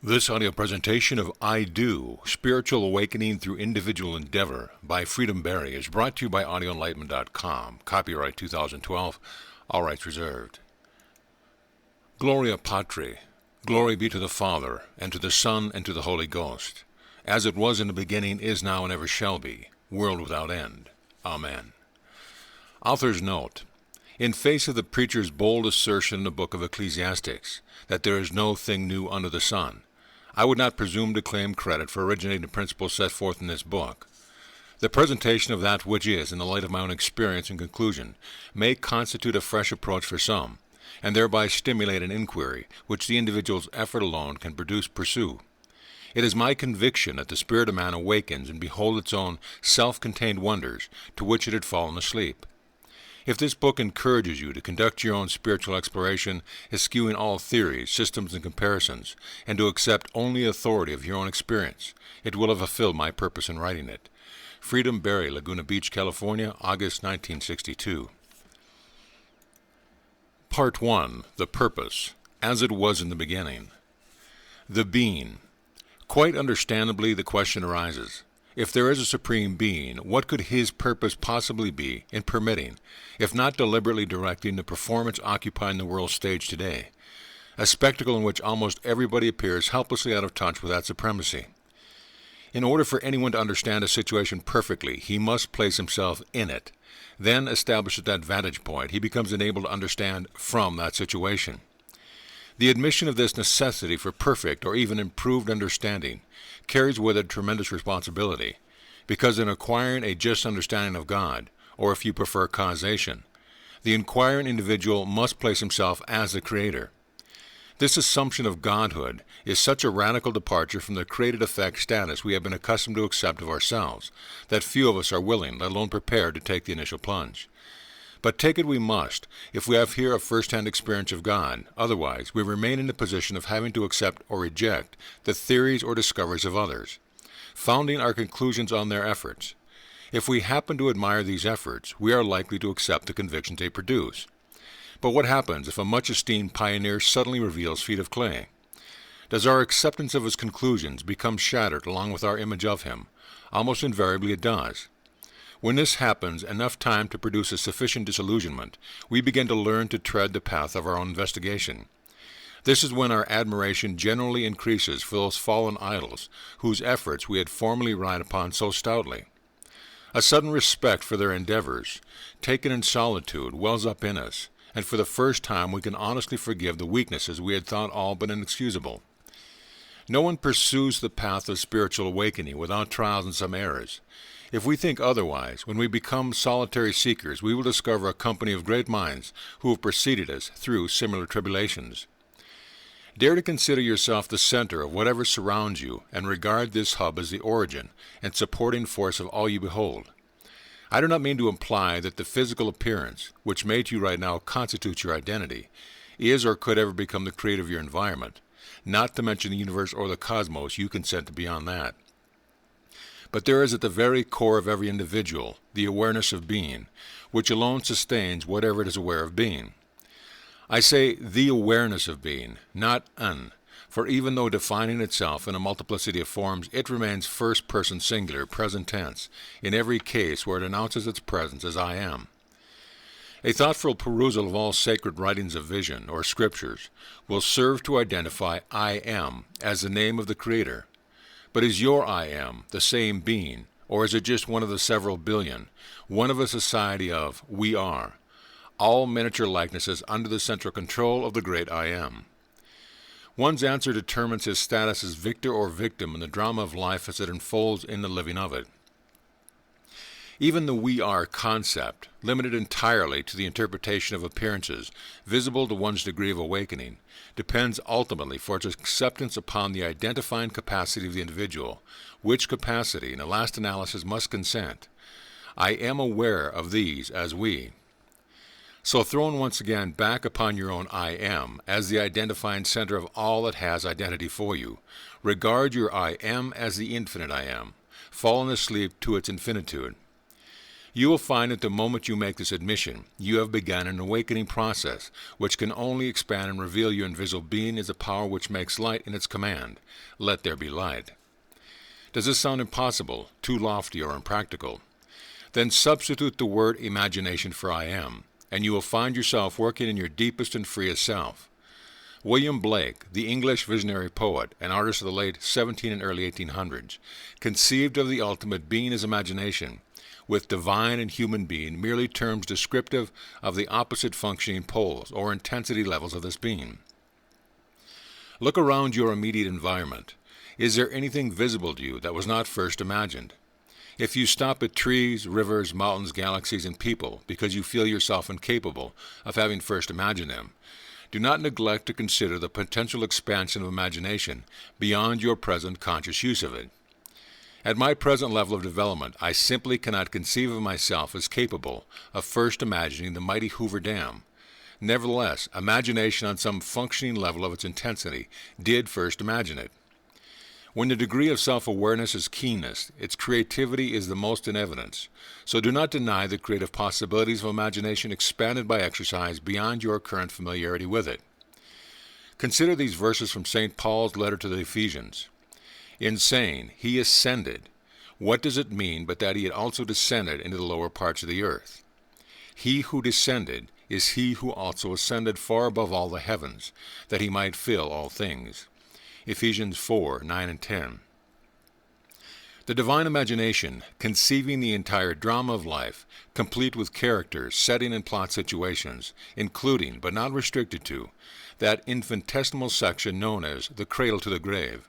This audio presentation of I Do, Spiritual Awakening Through Individual Endeavor by Freedom Berry is brought to you by audioenlightenment.com. Copyright 2012, all rights reserved. Gloria Patri, glory be to the Father, and to the Son, and to the Holy Ghost, as it was in the beginning, is now, and ever shall be, world without end. Amen. Author's note: in face of the preacher's bold assertion in the book of Ecclesiastes that there is no thing new under the sun, I would not presume to claim credit for originating the principles set forth in this book. The presentation of that which is, in the light of my own experience and conclusion, may constitute a fresh approach for some, and thereby stimulate an inquiry which the individual's effort alone can pursue. It is my conviction that the spirit of man awakens and beholds its own self-contained wonders to which it had fallen asleep. If this book encourages you to conduct your own spiritual exploration, eschewing all theories, systems, and comparisons, and to accept only authority of your own experience, it will have fulfilled my purpose in writing it. Freedom Berry, Laguna Beach, California, August 1962. Part 1. The Purpose, as it was in the beginning. The Being. Quite understandably, the question arises: if there is a Supreme Being, what could His purpose possibly be in permitting, if not deliberately directing, the performance occupying the world stage today, a spectacle in which almost everybody appears helplessly out of touch with that supremacy? In order for anyone to understand a situation perfectly, he must place himself in it. Then, established at that vantage point, he becomes enabled to understand from that situation. The admission of this necessity for perfect or even improved understanding carries with it tremendous responsibility, because in acquiring a just understanding of God, or if you prefer causation, the inquiring individual must place himself as the Creator. This assumption of Godhood is such a radical departure from the created effect status we have been accustomed to accept of ourselves that few of us are willing, let alone prepared, to take the initial plunge. But take it we must, if we have here a first-hand experience of God. Otherwise, we remain in the position of having to accept or reject the theories or discoveries of others, founding our conclusions on their efforts. If we happen to admire these efforts, we are likely to accept the convictions they produce. But what happens if a much-esteemed pioneer suddenly reveals feet of clay? Does our acceptance of his conclusions become shattered along with our image of him? Almost invariably it does. When this happens, enough time to produce a sufficient disillusionment, we begin to learn to tread the path of our own investigation. This is when our admiration generally increases for those fallen idols whose efforts we had formerly relied upon so stoutly. A sudden respect for their endeavors, taken in solitude, wells up in us, and for the first time we can honestly forgive the weaknesses we had thought all but inexcusable. No one pursues the path of spiritual awakening without trials and some errors. If we think otherwise, when we become solitary seekers, we will discover a company of great minds who have preceded us through similar tribulations. Dare to consider yourself the center of whatever surrounds you, and regard this hub as the origin and supporting force of all you behold. I do not mean to imply that the physical appearance, which may to you right now constitutes your identity, is or could ever become the creator of your environment, not to mention the universe or the cosmos you consent to beyond that. But there is at the very core of every individual the awareness of being, which alone sustains whatever it is aware of being. I say the awareness of being, not an, for even though defining itself in a multiplicity of forms, it remains first-person singular, present tense, in every case where it announces its presence as I am. A thoughtful perusal of all sacred writings of vision, or scriptures, will serve to identify I am as the name of the Creator. But is your I am the same being, or is it just one of the several billion, one of a society of we are, all miniature likenesses under the central control of the great I am? One's answer determines his status as victor or victim in the drama of life as it unfolds in the living of it. Even the we are concept, limited entirely to the interpretation of appearances visible to one's degree of awakening, depends ultimately for its acceptance upon the identifying capacity of the individual, which capacity, in the last analysis, must consent. I am aware of these as we. So thrown once again back upon your own I am, as the identifying center of all that has identity for you, regard your I am as the infinite I am, fallen asleep to its infinitude. You will find that the moment you make this admission, you have begun an awakening process which can only expand and reveal your invisible being as a power which makes light in its command. Let there be light. Does this sound impossible, too lofty, or impractical? Then substitute the word imagination for I am, and you will find yourself working in your deepest and freest self. William Blake, the English visionary poet and artist of the late 17 and early 1800s, conceived of the ultimate being as imagination, with divine and human being merely terms descriptive of the opposite functioning poles or intensity levels of this being. Look around your immediate environment. Is there anything visible to you that was not first imagined? If you stop at trees, rivers, mountains, galaxies, and people because you feel yourself incapable of having first imagined them, do not neglect to consider the potential expansion of imagination beyond your present conscious use of it. At my present level of development, I simply cannot conceive of myself as capable of first imagining the mighty Hoover Dam. Nevertheless, imagination on some functioning level of its intensity did first imagine it. When the degree of self-awareness is keenest, its creativity is the most in evidence. So do not deny the creative possibilities of imagination expanded by exercise beyond your current familiarity with it. Consider these verses from St. Paul's letter to the Ephesians. In saying, He ascended, what does it mean but that He had also descended into the lower parts of the earth? He who descended is He who also ascended far above all the heavens, that He might fill all things. Ephesians 4, 9 and 10. The divine imagination, conceiving the entire drama of life, complete with characters, setting and plot situations, including, but not restricted to, that infinitesimal section known as the cradle to the grave,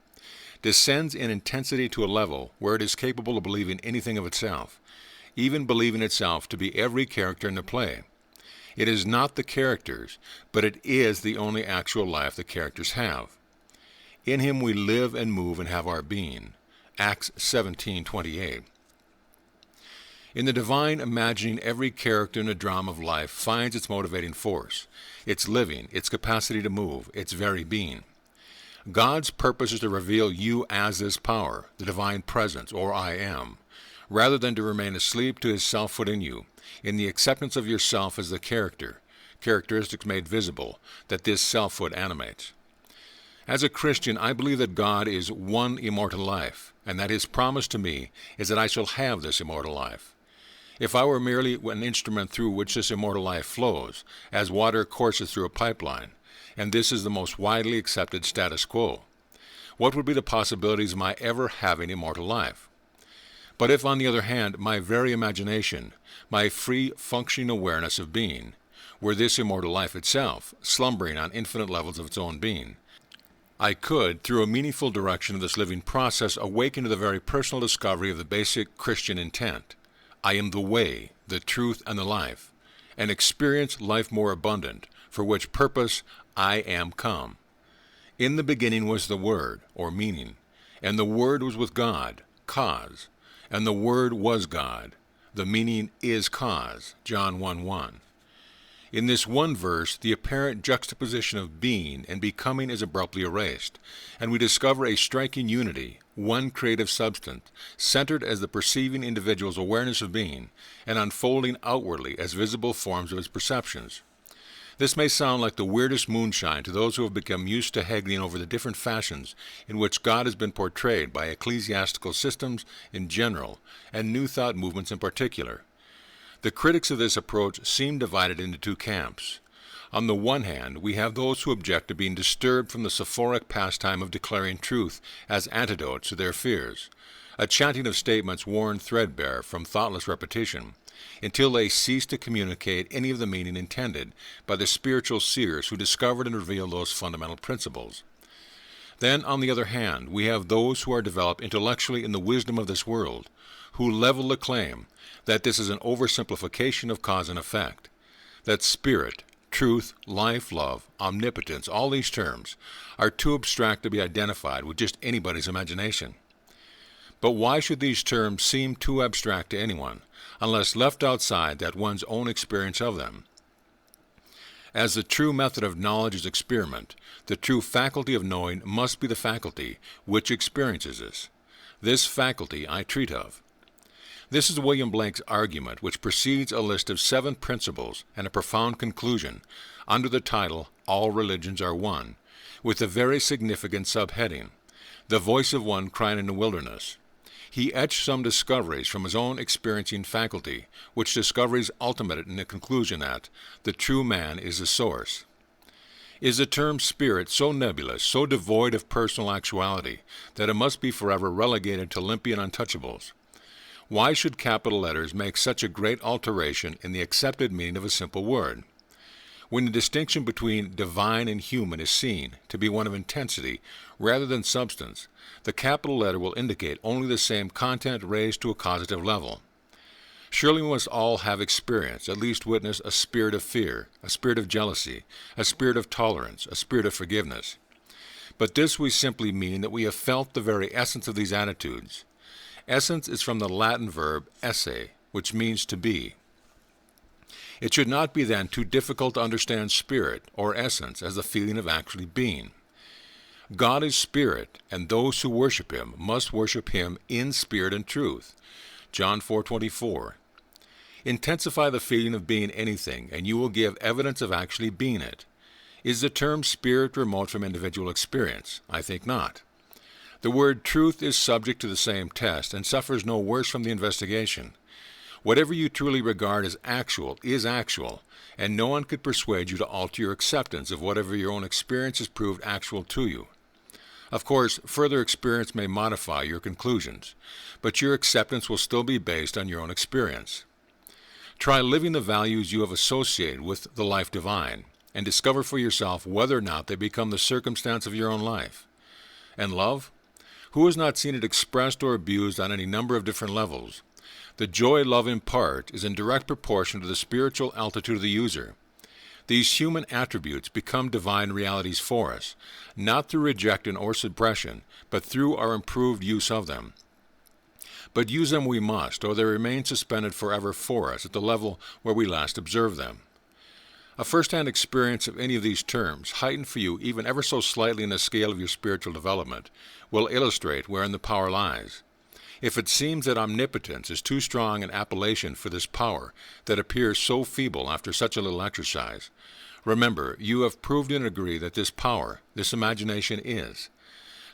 descends in intensity to a level where it is capable of believing anything of itself, even believing itself to be every character in the play. It is not the characters, but it is the only actual life the characters have. In Him we live and move and have our being. Acts 17:28. In the divine imagining, every character in the drama of life finds its motivating force, its living, its capacity to move, its very being. God's purpose is to reveal you as this power, the divine presence, or I am, rather than to remain asleep to His selfhood in you, in the acceptance of yourself as the characteristics made visible, that this selfhood animates. As a Christian, I believe that God is one immortal life, and that His promise to me is that I shall have this immortal life. If I were merely an instrument through which this immortal life flows, as water courses through a pipeline, and this is the most widely accepted status quo, what would be the possibilities of my ever having immortal life? But if, on the other hand, my very imagination, my free functioning awareness of being, were this immortal life itself, slumbering on infinite levels of its own being, I could, through a meaningful direction of this living process, awaken to the very personal discovery of the basic Christian intent. I am the way, the truth, and the life, and experience life more abundant, for which purpose I am come. In the beginning was the Word, or meaning, and the Word was with God, cause, and the Word was God. The meaning is cause, John 1:1. In this one verse, the apparent juxtaposition of being and becoming is abruptly erased, and we discover a striking unity, one creative substance, centered as the perceiving individual's awareness of being, and unfolding outwardly as visible forms of its perceptions. This may sound like the weirdest moonshine to those who have become used to haggling over the different fashions in which God has been portrayed by ecclesiastical systems in general, and New Thought movements in particular. The critics of this approach seem divided into two camps. On the one hand, we have those who object to being disturbed from the sophoric pastime of declaring truth as antidotes to their fears, a chanting of statements worn threadbare from thoughtless repetition, until they cease to communicate any of the meaning intended by the spiritual seers who discovered and revealed those fundamental principles. Then, on the other hand, we have those who are developed intellectually in the wisdom of this world, who level the claim that this is an oversimplification of cause and effect, that spirit, truth, life, love, omnipotence, all these terms, are too abstract to be identified with just anybody's imagination. But why should these terms seem too abstract to anyone, unless left outside that one's own experience of them? As the true method of knowledge is experiment, the true faculty of knowing must be the faculty which experiences this. This faculty I treat of. This is William Blake's argument, which precedes a list of 7 principles and a profound conclusion under the title, All Religions Are One, with a very significant subheading, The Voice of One Crying in the Wilderness. He etched some discoveries from his own experiencing faculty, which discoveries ultimated in the conclusion that the true man is the source. Is the term spirit so nebulous, so devoid of personal actuality, that it must be forever relegated to Olympian untouchables? Why should capital letters make such a great alteration in the accepted meaning of a simple word? When the distinction between divine and human is seen to be one of intensity rather than substance, the capital letter will indicate only the same content raised to a causative level. Surely we must all have experienced, at least witnessed, a spirit of fear, a spirit of jealousy, a spirit of tolerance, a spirit of forgiveness. But this we simply mean that we have felt the very essence of these attitudes. Essence is from the Latin verb esse, which means to be. It should not be then too difficult to understand spirit, or essence, as the feeling of actually being. God is spirit, and those who worship him must worship him in spirit and truth. John 4:24. Intensify the feeling of being anything, and you will give evidence of actually being it. Is the term spirit remote from individual experience? I think not. The word truth is subject to the same test and suffers no worse from the investigation. Whatever you truly regard as actual is actual, and no one could persuade you to alter your acceptance of whatever your own experience has proved actual to you. Of course, further experience may modify your conclusions, but your acceptance will still be based on your own experience. Try living the values you have associated with the life divine, and discover for yourself whether or not they become the circumstance of your own life. And love? Who has not seen it expressed or abused on any number of different levels? The joy love impart is in direct proportion to the spiritual altitude of the user. These human attributes become divine realities for us, not through rejection or suppression, but through our improved use of them. But use them we must, or they remain suspended forever for us at the level where we last observed them. A first-hand experience of any of these terms, heightened for you even ever so slightly in the scale of your spiritual development, will illustrate wherein the power lies. If it seems that omnipotence is too strong an appellation for this power that appears so feeble after such a little exercise, remember, you have proved and agree that this power, this imagination is.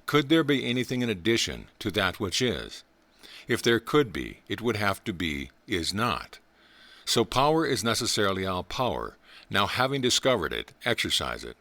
Could there be anything in addition to that which is? If there could be, it would have to be, is not. So power is necessarily all power. Now, having discovered it, exercise it.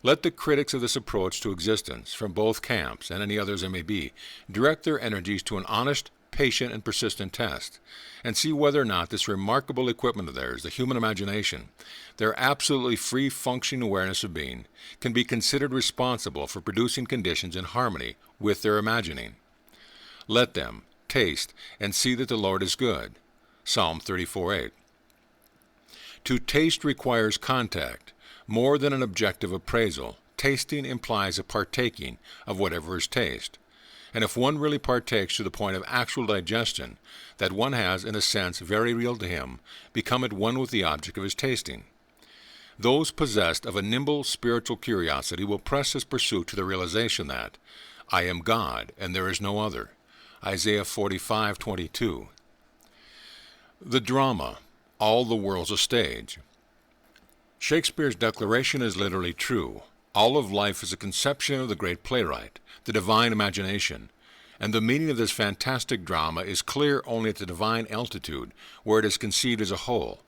Let the critics of this approach to existence, from both camps and any others there may be, direct their energies to an honest, patient, and persistent test, and see whether or not this remarkable equipment of theirs, the human imagination, their absolutely free functioning awareness of being, can be considered responsible for producing conditions in harmony with their imagining. Let them taste and see that the Lord is good. Psalm 34:8. To taste requires contact. More than an objective appraisal, tasting implies a partaking of whatever is taste. And if one really partakes to the point of actual digestion, that one has, in a sense very real to him, become at one with the object of his tasting. Those possessed of a nimble spiritual curiosity will press this pursuit to the realization that, I am God, and there is no other. Isaiah 45:22. The drama, all the world's a stage. Shakespeare's declaration is literally true. All of life is a conception of the great playwright, the divine imagination, and the meaning of this fantastic drama is clear only at the divine altitude, where it is conceived as a whole.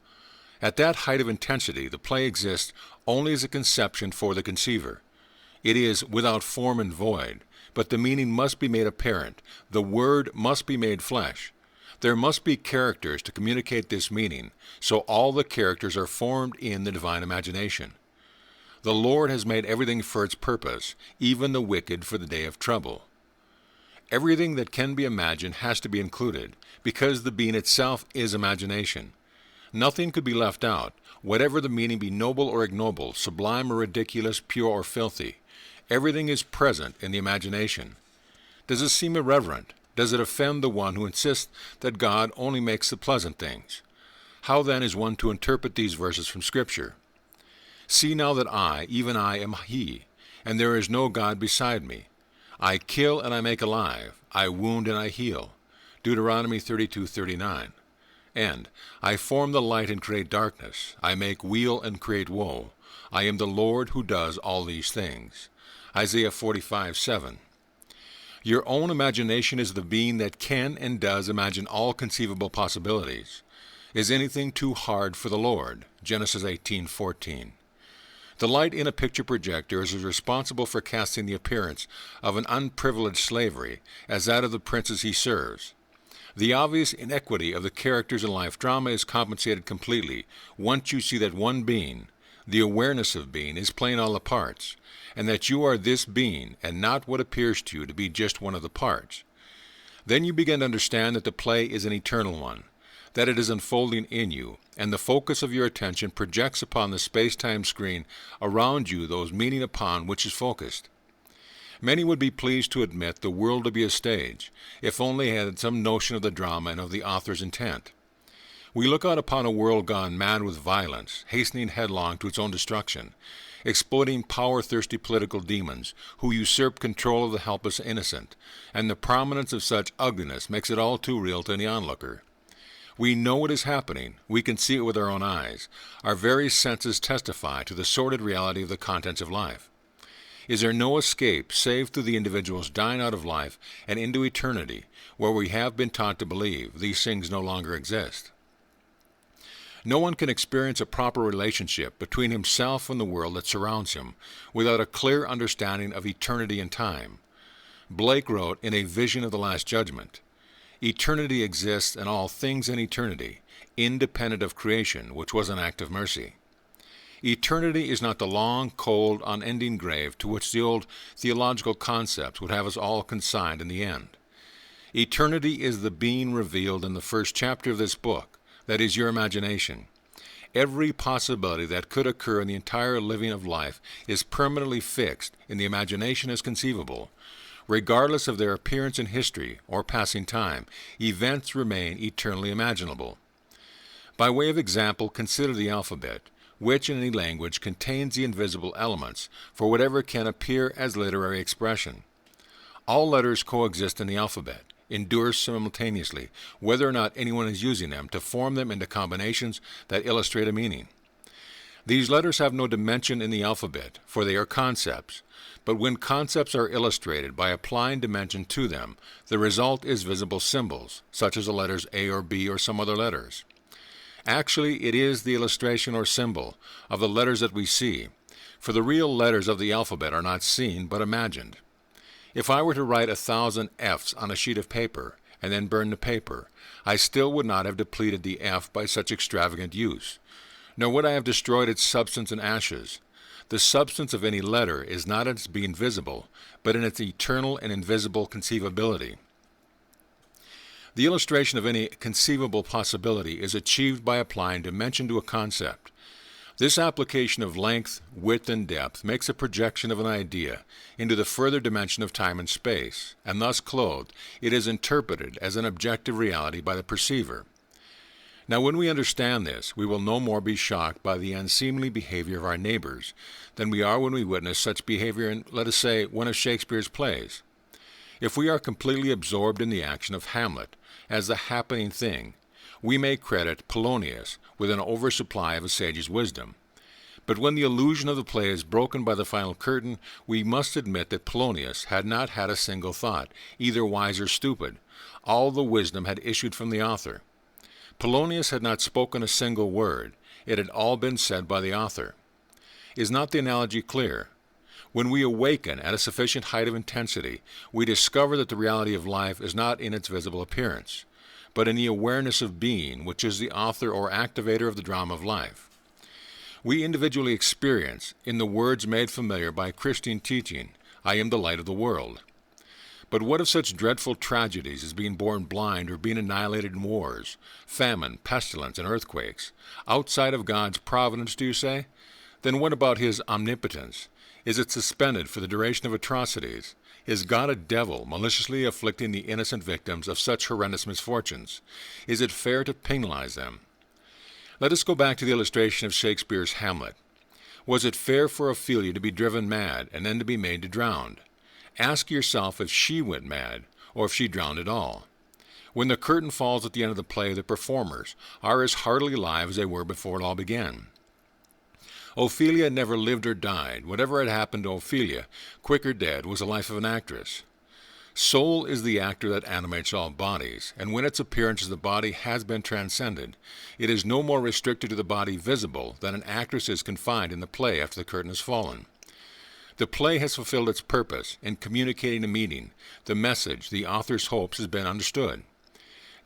At that height of intensity, the play exists only as a conception for the conceiver. It is without form and void, but the meaning must be made apparent. The word must be made flesh. There must be characters to communicate this meaning, so all the characters are formed in the divine imagination. The Lord has made everything for its purpose, even the wicked for the day of trouble. Everything that can be imagined has to be included, because the being itself is imagination. Nothing could be left out, whatever the meaning be noble or ignoble, sublime or ridiculous, pure or filthy. Everything is present in the imagination. Does it seem irreverent? Does it offend the one who insists that God only makes the pleasant things? How then is one to interpret these verses from Scripture? See now that I, even I, am He, and there is no God beside me. I kill and I make alive, I wound and I heal. Deuteronomy 32:39. And, I form the light and create darkness. I make weal and create woe. I am the Lord who does all these things. Isaiah 45:7. Your own imagination is the being that can and does imagine all conceivable possibilities. Is anything too hard for the Lord? Genesis 18:14. The light in a picture projector is as responsible for casting the appearance of an unprivileged slavery as that of the princes he serves. The obvious inequity of the characters in life drama is compensated completely once you see that one being, the awareness of being, is playing all the parts, and that you are this being and not what appears to you to be just one of the parts. Then you begin to understand that the play is an eternal one, that it is unfolding in you, and the focus of your attention projects upon the space-time screen around you those meaning upon which is focused. Many would be pleased to admit the world to be a stage, if only they had some notion of the drama and of the author's intent. We look out upon a world gone mad with violence, hastening headlong to its own destruction, exploiting power-thirsty political demons who usurp control of the helpless innocent, and the prominence of such ugliness makes it all too real to any onlooker. We know it is happening. We can see it with our own eyes. Our very senses testify to the sordid reality of the contents of life. Is there no escape save through the individual's dying out of life and into eternity, where we have been taught to believe these things no longer exist? No one can experience a proper relationship between himself and the world that surrounds him without a clear understanding of eternity and time. Blake wrote in A Vision of the Last Judgment, "Eternity exists in all things in eternity, independent of creation, which was an act of mercy." Eternity is not the long, cold, unending grave to which the old theological concepts would have us all consigned in the end. Eternity is the being revealed in the first chapter of this book, that is your imagination. Every possibility that could occur in the entire living of life is permanently fixed in the imagination as conceivable. Regardless of their appearance in history or passing time, events remain eternally imaginable. By way of example, consider the alphabet, which in any language contains the invisible elements for whatever can appear as literary expression. All letters coexist in the alphabet, endure simultaneously, whether or not anyone is using them to form them into combinations that illustrate a meaning. These letters have no dimension in the alphabet, for they are concepts, but when concepts are illustrated by applying dimension to them, the result is visible symbols, such as the letters A or B or some other letters. Actually, it is the illustration or symbol of the letters that we see, for the real letters of the alphabet are not seen but imagined. If I were to write 1,000 F's on a sheet of paper and then burn the paper, I still would not have depleted the F by such extravagant use, nor would I have destroyed its substance in ashes. The substance of any letter is not in its being visible, but in its eternal and invisible conceivability. The illustration of any conceivable possibility is achieved by applying dimension to a concept. This application of length, width, and depth makes a projection of an idea into the further dimension of time and space, and thus clothed, it is interpreted as an objective reality by the perceiver. Now, when we understand this, we will no more be shocked by the unseemly behavior of our neighbors than we are when we witness such behavior in, let us say, one of Shakespeare's plays. If we are completely absorbed in the action of Hamlet as the happening thing, we may credit Polonius with an oversupply of a sage's wisdom. But when the illusion of the play is broken by the final curtain, we must admit that Polonius had not had a single thought, either wise or stupid. All the wisdom had issued from the author. Polonius had not spoken a single word. It had all been said by the author. Is not the analogy clear? When we awaken at a sufficient height of intensity, we discover that the reality of life is not in its visible appearance, but in the awareness of being, which is the author or activator of the drama of life. We individually experience, in the words made familiar by Christian teaching, "I am the light of the world." But what of such dreadful tragedies as being born blind or being annihilated in wars, famine, pestilence, and earthquakes, outside of God's providence, do you say? Then what about His omnipotence? Is it suspended for the duration of atrocities? Is God a devil maliciously afflicting the innocent victims of such horrendous misfortunes? Is it fair to penalize them? Let us go back to the illustration of Shakespeare's Hamlet. Was it fair for Ophelia to be driven mad and then to be made to drown? Ask yourself if she went mad, or if she drowned at all. When the curtain falls at the end of the play, the performers are as heartily alive as they were before it all began. Ophelia never lived or died. Whatever had happened to Ophelia, quick or dead, was the life of an actress. Soul is the actor that animates all bodies, and when its appearance as the body has been transcended, it is no more restricted to the body visible than an actress is confined in the play after the curtain has fallen. The play has fulfilled its purpose in communicating the meaning. The message, the author's hopes, has been understood.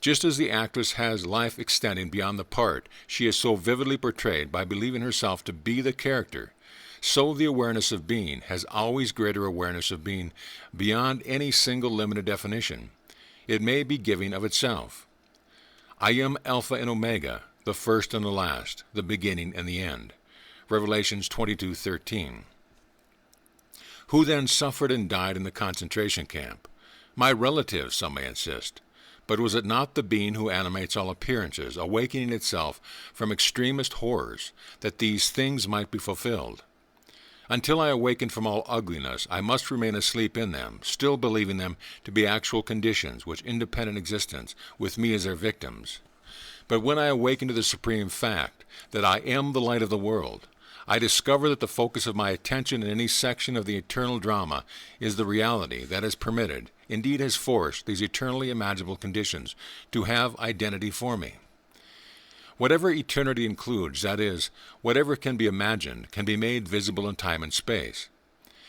Just as the actress has life extending beyond the part she is so vividly portrayed by believing herself to be the character, so the awareness of being has always greater awareness of being beyond any single limited definition. It may be giving of itself. I am Alpha and Omega, the first and the last, the beginning and the end. Revelations 22:13. Who then suffered and died in the concentration camp? My relative, some may insist. But was it not the being who animates all appearances, awakening itself from extremist horrors, that these things might be fulfilled? Until I awaken from all ugliness, I must remain asleep in them, still believing them to be actual conditions which independent existence, with me as their victims. But when I awaken to the supreme fact that I am the light of the world, I discover that the focus of my attention in any section of the eternal drama is the reality that has permitted, indeed has forced, these eternally imaginable conditions to have identity for me. Whatever eternity includes, that is, whatever can be imagined, can be made visible in time and space.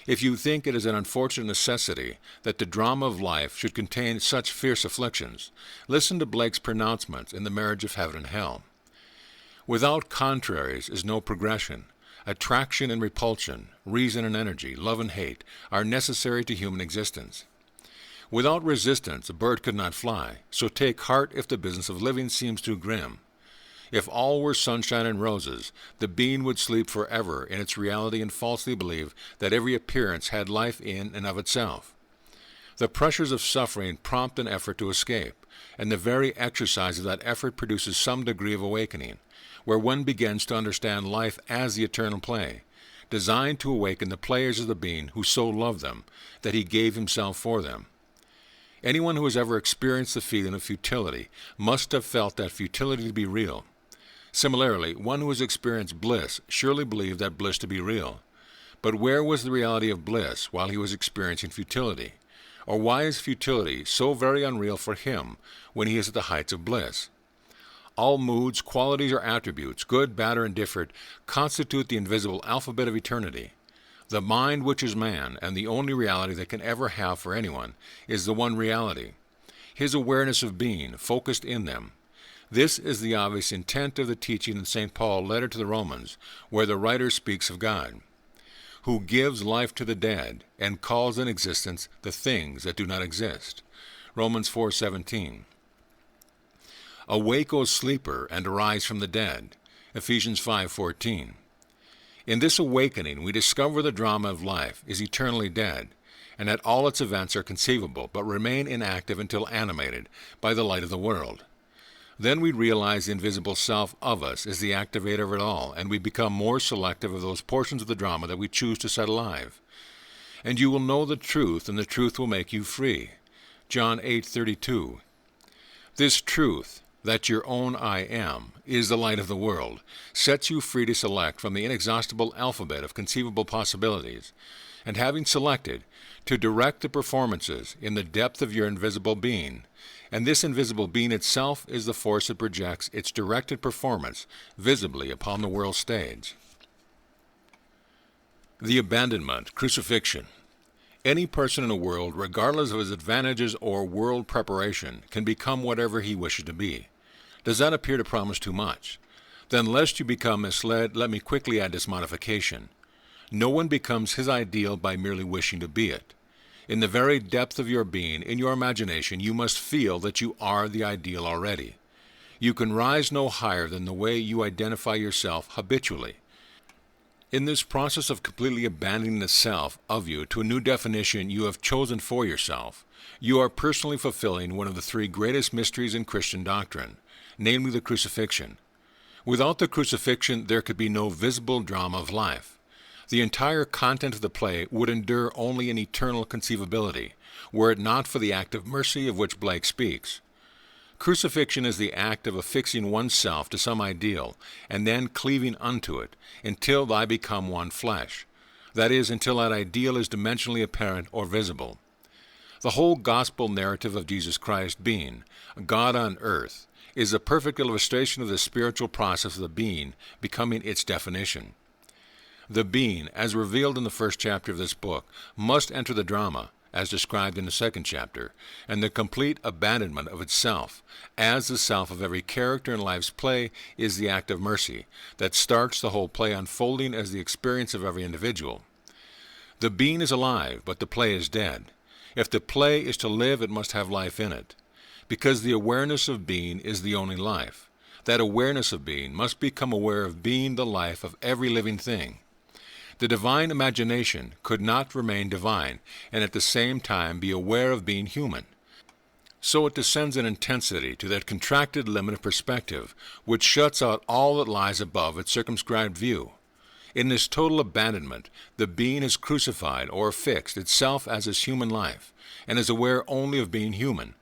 If you think it is an unfortunate necessity that the drama of life should contain such fierce afflictions, listen to Blake's pronouncements in The Marriage of Heaven and Hell. Without contraries is no progression. Attraction and repulsion, reason and energy, love and hate, are necessary to human existence. Without resistance, a bird could not fly, so take heart if the business of living seems too grim. If all were sunshine and roses, the being would sleep forever in its reality and falsely believe that every appearance had life in and of itself. The pressures of suffering prompt an effort to escape, and the very exercise of that effort produces some degree of awakening, where one begins to understand life as the eternal play, designed to awaken the players of the being who so loved them that he gave himself for them. Anyone who has ever experienced the feeling of futility must have felt that futility to be real. Similarly, one who has experienced bliss surely believed that bliss to be real. But where was the reality of bliss while he was experiencing futility? Or why is futility so very unreal for him when he is at the heights of bliss? All moods, qualities, or attributes, good, bad, or indifferent, constitute the invisible alphabet of eternity. The mind, which is man, and the only reality that can ever have for anyone, is the one reality. His awareness of being, focused in them. This is the obvious intent of the teaching in St. Paul's letter to the Romans, where the writer speaks of God, who gives life to the dead, and calls in existence the things that do not exist. Romans 4:17. Awake, O sleeper, and arise from the dead. Ephesians 5:14. In this awakening, we discover the drama of life is eternally dead, and that all its events are conceivable, but remain inactive until animated by the light of the world. Then we realize the invisible self of us is the activator of it all, and we become more selective of those portions of the drama that we choose to set alive. And you will know the truth, and the truth will make you free. John 8:32. This truth, that your own I am, is the light of the world, sets you free to select from the inexhaustible alphabet of conceivable possibilities, and having selected, to direct the performances in the depth of your invisible being. And this invisible being itself is the force that projects its directed performance visibly upon the world stage. The abandonment, crucifixion. Any person in the world, regardless of his advantages or world preparation, can become whatever he wishes to be. Does that appear to promise too much? Then lest you become misled, let me quickly add this modification. No one becomes his ideal by merely wishing to be it. In the very depth of your being, in your imagination, you must feel that you are the ideal already. You can rise no higher than the way you identify yourself habitually. In this process of completely abandoning the self of you to a new definition you have chosen for yourself, you are personally fulfilling one of the three greatest mysteries in Christian doctrine, namely the crucifixion. Without the crucifixion, there could be no visible drama of life. The entire content of the play would endure only in eternal conceivability, were it not for the act of mercy of which Blake speaks. Crucifixion is the act of affixing oneself to some ideal, and then cleaving unto it, until thy become one flesh. That is, until that ideal is dimensionally apparent or visible. The whole gospel narrative of Jesus Christ being God on earth is a perfect illustration of the spiritual process of the being becoming its definition. The being, as revealed in the first chapter of this book, must enter the drama, as described in the second chapter, and the complete abandonment of itself, as the self of every character in life's play is the act of mercy that starts the whole play unfolding as the experience of every individual. The being is alive, but the play is dead. If the play is to live, it must have life in it, because the awareness of being is the only life. That awareness of being must become aware of being the life of every living thing. The divine imagination could not remain divine and at the same time be aware of being human. So it descends in intensity to that contracted limit of perspective which shuts out all that lies above its circumscribed view. In this total abandonment, the being has crucified or fixed itself as its human life, and is aware only of being human.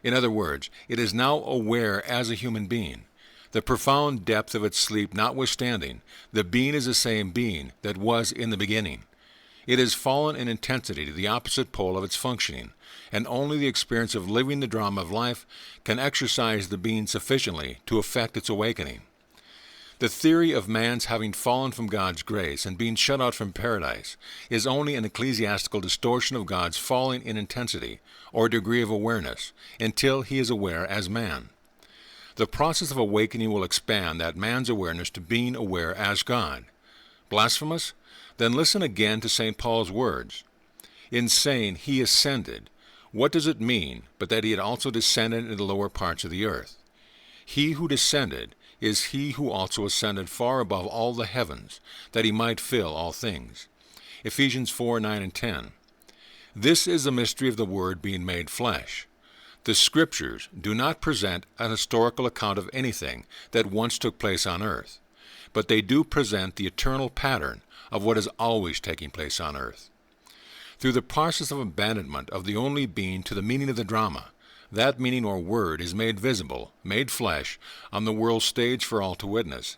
In other words, it is now aware as a human being. The profound depth of its sleep notwithstanding, the being is the same being that was in the beginning. It has fallen in intensity to the opposite pole of its functioning, and only the experience of living the drama of life can exercise the being sufficiently to effect its awakening. The theory of man's having fallen from God's grace and being shut out from paradise is only an ecclesiastical distortion of God's falling in intensity or degree of awareness until he is aware as man. The process of awakening will expand that man's awareness to being aware as God. Blasphemous? Then listen again to St. Paul's words. In saying he ascended, what does it mean but that he had also descended into the lower parts of the earth? He who descended is he who also ascended far above all the heavens, that he might fill all things. Ephesians 4:9 and 10. This is the mystery of the Word being made flesh. The Scriptures do not present an historical account of anything that once took place on earth, but they do present the eternal pattern of what is always taking place on earth. Through the process of abandonment of the only being to the meaning of the drama, that meaning or word is made visible, made flesh, on the world stage for all to witness.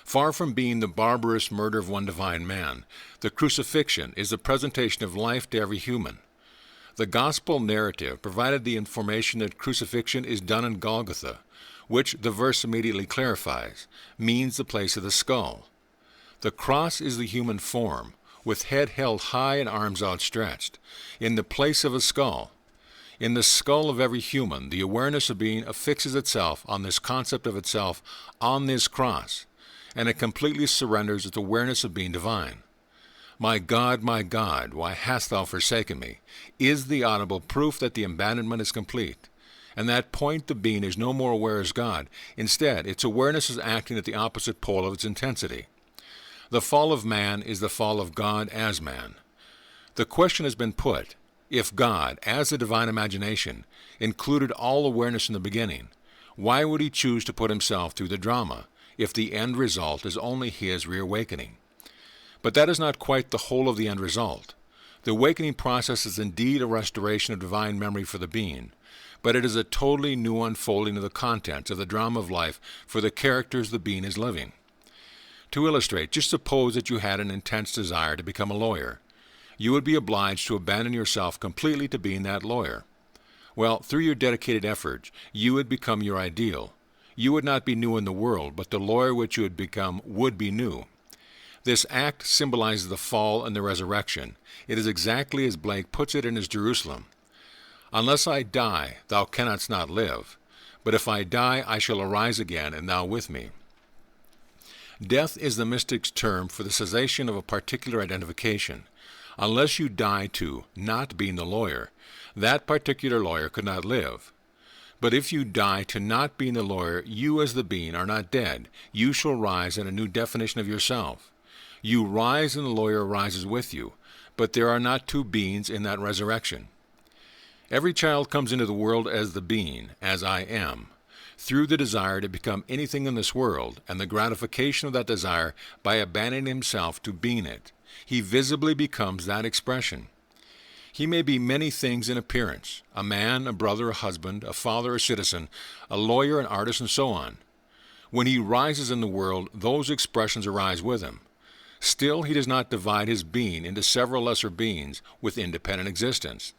Far from being the barbarous murder of one divine man, the crucifixion is the presentation of life to every human. The gospel narrative provided the information that crucifixion is done in Golgotha, which the verse immediately clarifies, means the place of the skull. The cross is the human form, with head held high and arms outstretched, in the place of a skull. In the skull of every human, the awareness of being affixes itself on this concept of itself on this cross, and it completely surrenders its awareness of being divine. My God, why hast thou forsaken me?" is the audible proof that the abandonment is complete. And that point the being is no more aware as God. Instead, its awareness is acting at the opposite pole of its intensity. The fall of man is the fall of God as man. The question has been put, if God, as the divine imagination, included all awareness in the beginning, why would he choose to put himself through the drama, if the end result is only his reawakening? But that is not quite the whole of the end result. The awakening process is indeed a restoration of divine memory for the being, but it is a totally new unfolding of the contents of the drama of life for the characters the being is living. To illustrate, just suppose that you had an intense desire to become a lawyer. You would be obliged to abandon yourself completely to being that lawyer. Well, through your dedicated efforts, you would become your ideal. You would not be new in the world, but the lawyer which you would become would be new. This act symbolizes the fall and the resurrection. It is exactly as Blake puts it in his Jerusalem. "Unless I die, thou cannot not live. But if I die, I shall arise again, and thou with me." Death is the mystic's term for the cessation of a particular identification. Unless you die to not being the lawyer, that particular lawyer could not live. But if you die to not being the lawyer, you as the being are not dead. You shall rise in a new definition of yourself. You rise and the lawyer rises with you, but there are not two beings in that resurrection. Every child comes into the world as the being, as I am, through the desire to become anything in this world, and the gratification of that desire by abandoning himself to being it. He visibly becomes that expression. He may be many things in appearance: a man, a brother, a husband, a father, a citizen, a lawyer, an artist, and so on. When he rises in the world, those expressions arise with him. Still, he does not divide his being into several lesser beings with independent existence.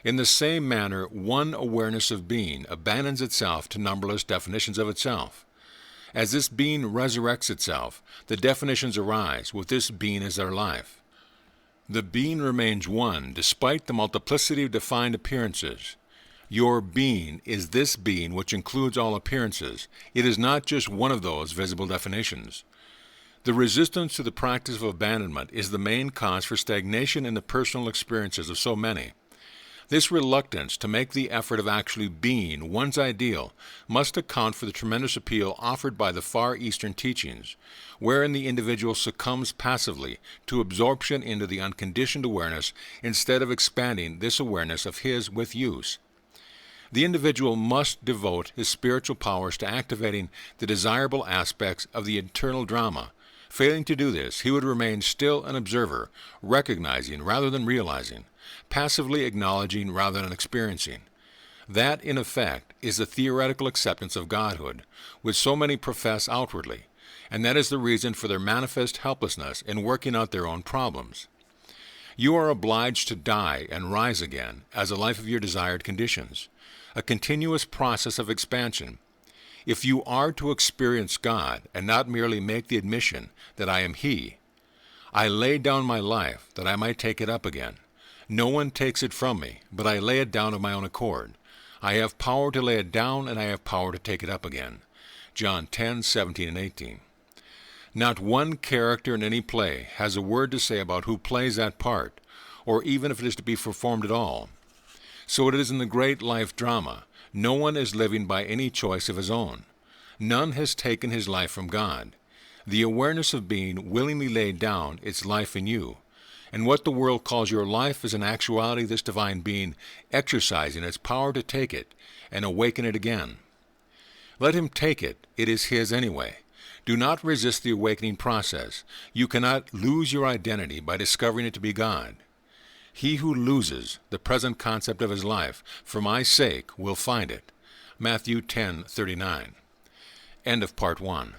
In the same manner, one awareness of being abandons itself to numberless definitions of itself. As this being resurrects itself, the definitions arise with this being as their life. The being remains one despite the multiplicity of defined appearances. Your being is this being which includes all appearances. It is not just one of those visible definitions. The resistance to the practice of abandonment is the main cause for stagnation in the personal experiences of so many. This reluctance to make the effort of actually being one's ideal must account for the tremendous appeal offered by the Far Eastern teachings, wherein the individual succumbs passively to absorption into the unconditioned awareness instead of expanding this awareness of his with use. The individual must devote his spiritual powers to activating the desirable aspects of the internal drama. Failing to do this, he would remain still an observer, recognizing rather than realizing, passively acknowledging rather than experiencing. That, in effect, is the theoretical acceptance of Godhood, which so many profess outwardly, and that is the reason for their manifest helplessness in working out their own problems. You are obliged to die and rise again as a life of your desired conditions, a continuous process of expansion. If you are to experience God and not merely make the admission that I am He, I lay down my life that I might take it up again. No one takes it from me, but I lay it down of my own accord. I have power to lay it down, and I have power to take it up again. John 10:17 and 18. Not one character in any play has a word to say about who plays that part, or even if it is to be performed at all. So it is in the great life drama. No one is living by any choice of his own. None has taken his life from God. The awareness of being willingly laid down its life in you. And what the world calls your life is in actuality this divine being exercising its power to take it and awaken it again. Let him take it. It is his anyway. Do not resist the awakening process. You cannot lose your identity by discovering it to be God. He who loses the present concept of his life for my sake will find it. Matthew 10:39. End of part 1.